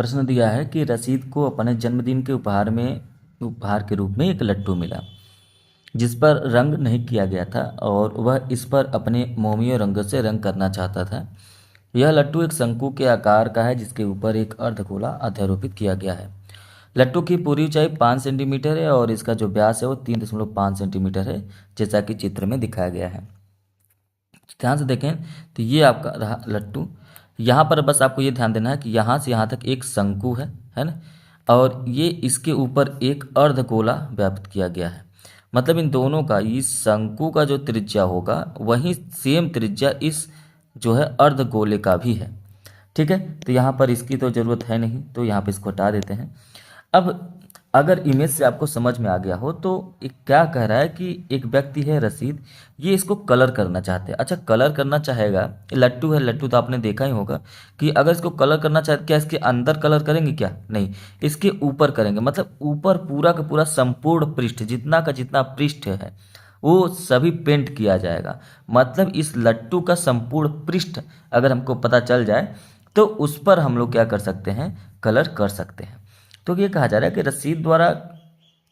प्रश्न दिया है कि रसीद को अपने जन्मदिन के उपहार के रूप में एक लट्टू मिला जिस पर रंग नहीं किया गया था और वह इस पर अपने मोमियो रंग से रंग करना चाहता था। यह लट्टू एक शंकु के आकार का है जिसके ऊपर एक अर्धगोला अध्यारोपित किया गया है। लट्टू की पूरी ऊंचाई 5 सेंटीमीटर है और इसका जो व्यास है वो 3.5 सेंटीमीटर है, जैसा कि चित्र में दिखाया गया है। ध्यान से देखें तो ये आपका रहा लट्टू। यहाँ पर बस आपको ये ध्यान देना है कि यहाँ से यहाँ तक एक शंकु है ना, और ये इसके ऊपर एक अर्धगोला व्याप्त किया गया है। मतलब इन दोनों का, इस शंकु का जो त्रिज्या होगा वही सेम त्रिज्या इस जो है अर्धगोले का भी है। ठीक है, तो यहाँ पर इसकी तो ज़रूरत है नहीं, तो यहाँ पर इसको हटा देते हैं। अब अगर इमेज से आपको समझ में आ गया हो तो एक क्या कह रहा है कि एक व्यक्ति है रसीद, ये इसको कलर करना चाहते हैं। अच्छा, कलर करना चाहेगा, लट्टू है, लट्टू तो आपने देखा ही होगा कि अगर इसको कलर करना चाहते, क्या इसके अंदर कलर करेंगे? क्या नहीं, इसके ऊपर करेंगे। मतलब ऊपर पूरा का पूरा संपूर्ण पृष्ठ, जितना का जितना पृष्ठ है वो सभी पेंट किया जाएगा। मतलब इस लट्टू का संपूर्ण पृष्ठ अगर हमको पता चल जाए तो उस पर हम लोग क्या कर सकते हैं? कलर कर सकते हैं। तो ये कहा जा रहा है कि रसीद द्वारा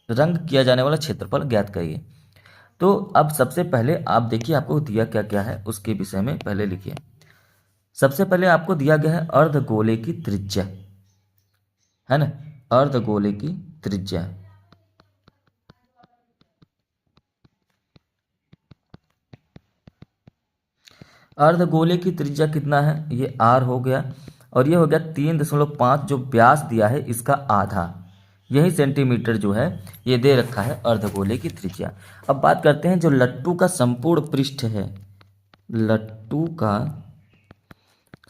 रंग किया जाने वाला क्षेत्रफल ज्ञात करिए। तो अब सबसे पहले आप देखिए आपको दिया क्या क्या है उसके विषय में पहले लिखिए। सबसे पहले आपको दिया गया है अर्धगोले की त्रिज्या, है ना, अर्धगोले की त्रिज्या। अर्धगोले की त्रिज्या कितना है? ये r हो गया, और ये हो गया 3.5, जो व्यास दिया है इसका आधा, यही सेंटीमीटर जो है ये दे रखा है अर्धगोले की त्रिज्या। अब बात करते हैं जो लट्टू का संपूर्ण पृष्ठ है, लट्टू का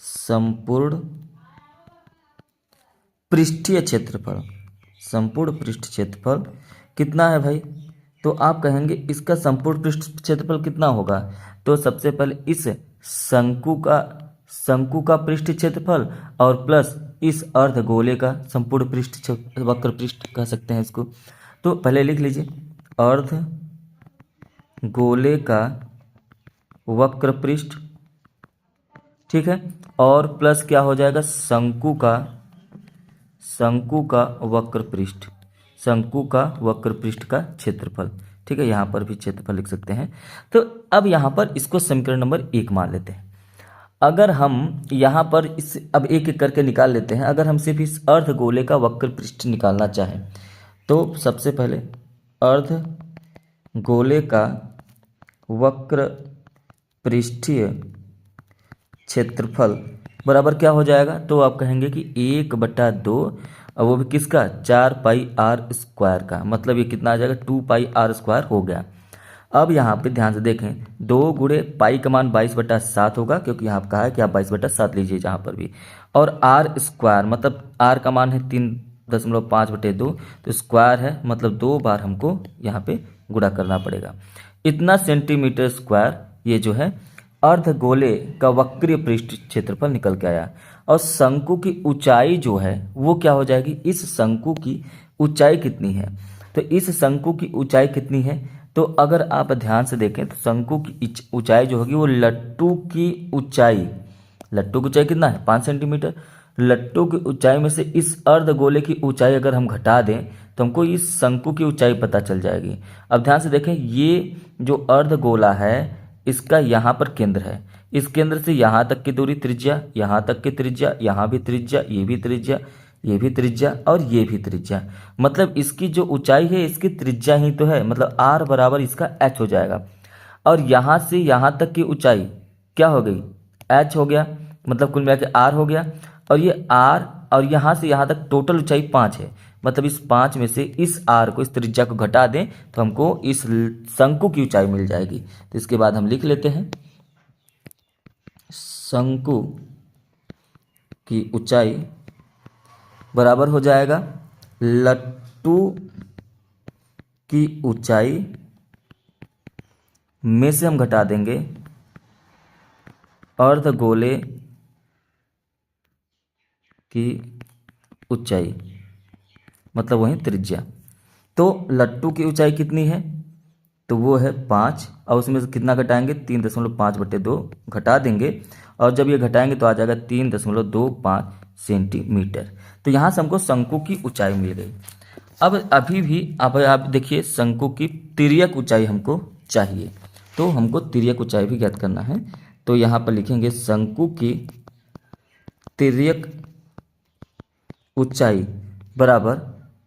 संपूर्ण पृष्ठीय क्षेत्रफल, संपूर्ण पृष्ठ क्षेत्रफल कितना है भाई? तो आप कहेंगे इसका संपूर्ण पृष्ठ क्षेत्रफल कितना होगा? तो सबसे पहले इस शंकु का पृष्ठ क्षेत्रफल और प्लस इस अर्धगोले का संपूर्ण पृष्ठ, वक्र पृष्ठ कह सकते हैं इसको। तो पहले लिख लीजिए अर्धगोले का वक्र पृष्ठ, ठीक है, और प्लस क्या हो जाएगा? शंकु का वक्र पृष्ठ, शंकु का वक्र पृष्ठ का क्षेत्रफल। ठीक है, यहाँ पर भी क्षेत्रफल लिख सकते हैं। तो अब यहाँ पर इसको समीकरण नंबर 1 मान लेते हैं। अगर हम यहाँ पर इस अब एक एक करके निकाल लेते हैं। अगर हम सिर्फ इस अर्धगोले का वक्र पृष्ठ निकालना चाहें तो सबसे पहले अर्धगोले का वक्र पृष्ठीय क्षेत्रफल बराबर क्या हो जाएगा? तो आप कहेंगे कि 1/2, और वो भी किसका? 4πr² का। मतलब ये कितना आ जाएगा? 2πr² हो गया। अब यहाँ पे ध्यान से देखें, 2 गुणे पाई का मान 22/7 होगा, क्योंकि यहाँ पर कहा है कि आप 22/7 लीजिए जहाँ पर भी, और r² मतलब r का मान है 3.5/2, तो स्क्वायर है, मतलब 2 बार हमको यहाँ पे गुणा करना पड़ेगा। इतना सेंटीमीटर स्क्वायर ये जो है अर्धगोले का वक्रीय पृष्ठ क्षेत्रफल निकल के आया। और शंकु की ऊंचाई जो है वो क्या हो जाएगी? इस शंकु की ऊंचाई कितनी है? तो इस शंकु की ऊंचाई कितनी है? तो अगर आप ध्यान से देखें तो शंकु की ऊंचाई जो होगी वो लट्टू की ऊंचाई कितना है? 5 सेंटीमीटर। लट्टू की ऊंचाई में से इस अर्धगोले की ऊंचाई अगर हम घटा दें तो हमको इस शंकु की ऊंचाई पता चल जाएगी। अब ध्यान से देखें, ये जो अर्धगोला है इसका यहाँ पर केंद्र है, इस केंद्र से यहाँ तक की दूरी त्रिज्या, यहाँ तक की त्रिज्या, यहाँ भी त्रिज्या, ये भी त्रिज्या, ये भी त्रिज्या और ये भी त्रिज्या। मतलब इसकी जो ऊंचाई है इसकी त्रिज्या ही तो है, मतलब r बराबर इसका h हो जाएगा। और यहाँ से यहाँ तक की ऊंचाई क्या हो गई? h हो गया, मतलब कुल मिला के r हो गया। और ये r और यहाँ से यहाँ तक टोटल ऊंचाई 5 है, मतलब इस 5 में से इस r को, इस त्रिज्या को घटा दें तो हमको इस शंकु की ऊंचाई मिल जाएगी। तो इसके बाद हम लिख लेते हैं शंकु की ऊंचाई बराबर हो जाएगा लट्टू की ऊंचाई में से हम घटा देंगे अर्धगोले की ऊंचाई, मतलब वही त्रिज्या। तो लट्टू की ऊंचाई कितनी है? तो वो है 5, और उसमें से कितना घटाएंगे? 3.5/2 घटा देंगे, और जब ये घटाएंगे तो आ जाएगा 3.25 सेंटीमीटर। तो यहाँ से हमको शंकु की ऊंचाई मिल गई। अब अभी भी अब आप देखिए शंकु की तिर्यक ऊंचाई हमको चाहिए, तो हमको तिर्यक ऊंचाई भी ज्ञात करना है। तो यहाँ पर लिखेंगे शंकु की तिर्यक ऊंचाई बराबर,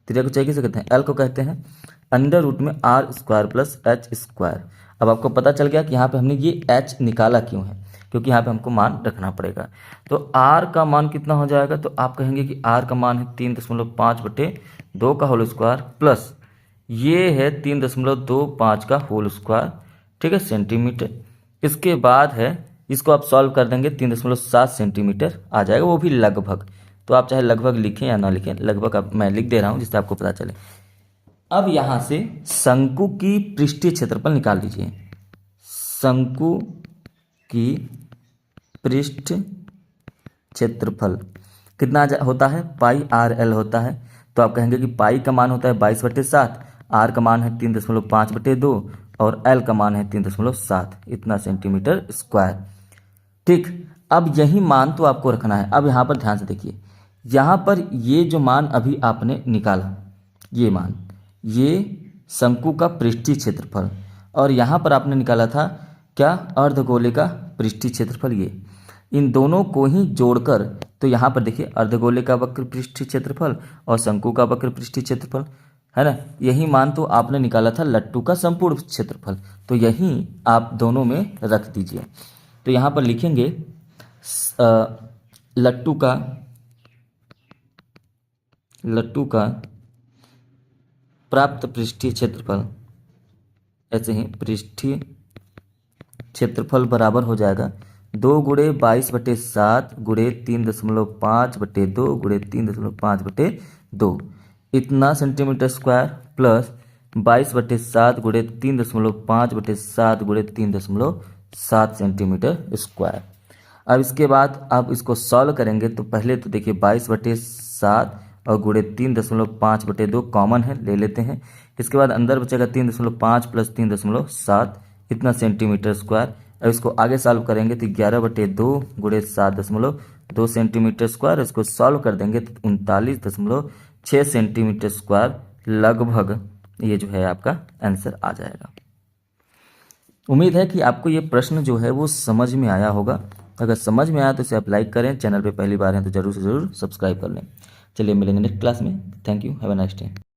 तिर्यक ऊंचाई किसे कहते हैं, एल को कहते हैं, अंडर रूट में R square plus H square. अब आपको पता चल गया कि यहाँ पे हमने ये एच निकाला क्यों है, क्योंकि यहाँ पे हमको मान रखना पड़ेगा। तो आर का मान कितना हो जाएगा, तो आप कहेंगे कि आर का मान है 3.5/2 का होल स्क्वायर प्लस ये है 3.25 का होल स्क्वायर, ठीक है, सेंटीमीटर। इसके बाद है, इसको आप सॉल्व कर देंगे 3.7 सेंटीमीटर आ जाएगा, वो भी लगभग। तो आप चाहे लगभग लिखें या ना लिखें, लगभग अब मैं लिख दे रहा हूँ जिससे आपको पता चले। अब यहाँ से शंकु की पृष्ठीय क्षेत्रफल निकाल लीजिए। शंकु की पृष्ठ क्षेत्रफल कितना होता है, पाई आर एल होता है। तो आप कहेंगे कि पाई का मान होता है 22/7, आर का मान है 3.5/2 और एल का मान है 3.7, इतना सेंटीमीटर स्क्वायर। ठीक, अब यही मान तो आपको रखना है। अब यहाँ पर ध्यान से देखिए, यहाँ पर ये जो मान अभी आपने निकाला, ये मान, ये शंकु का पृष्ठीय क्षेत्रफल, और यहाँ पर आपने निकाला था क्या, अर्धगोले का पृष्ठीय क्षेत्रफल। ये इन दोनों को ही जोड़कर, तो यहाँ पर देखिए अर्धगोले का वक्र पृष्ठीय क्षेत्रफल और शंकु का वक्र पृष्ठीय क्षेत्रफल, है ना, यही मान तो आपने निकाला था लट्टू का संपूर्ण क्षेत्रफल। तो यही आप दोनों में रख दीजिए। तो यहाँ पर लिखेंगे लट्टू का प्राप्त पृष्ठीय क्षेत्रफल, ऐसे ही पृष्ठीय क्षेत्रफल बराबर हो जाएगा 2 × 22/7 × 3.5/2 × 3.5/2, इतना centimetre square plus 22/7 × 3.5/7 × 3.7 centimetre square. अब इसके बाद आप इसको सॉल्व करेंगे तो पहले तो देखिए 22/7 और गुणे 3.5/2 कॉमन है, ले लेते हैं। इसके बाद अंदर बचेगा 3.5 प्लस 3.7, इतना सेंटीमीटर स्क्वायर। अब इसको आगे सॉल्व करेंगे तो 11/2 गुणे 7.2 सेंटीमीटर स्क्वायर। इसको सॉल्व कर देंगे तो 39.6 सेंटीमीटर स्क्वायर लगभग ये जो है आपका आंसर आ जाएगा। उम्मीद है कि आपको ये प्रश्न जो है वो समझ में आया होगा। अगर समझ में आया तो इसे आप लाइक करें, चैनल पे पहली बार हैं तो जरूर से ज़रूर सब्सक्राइब कर लें। चलिए मिलेंगे नेक्स्ट क्लास में। Thank you, have a nice day.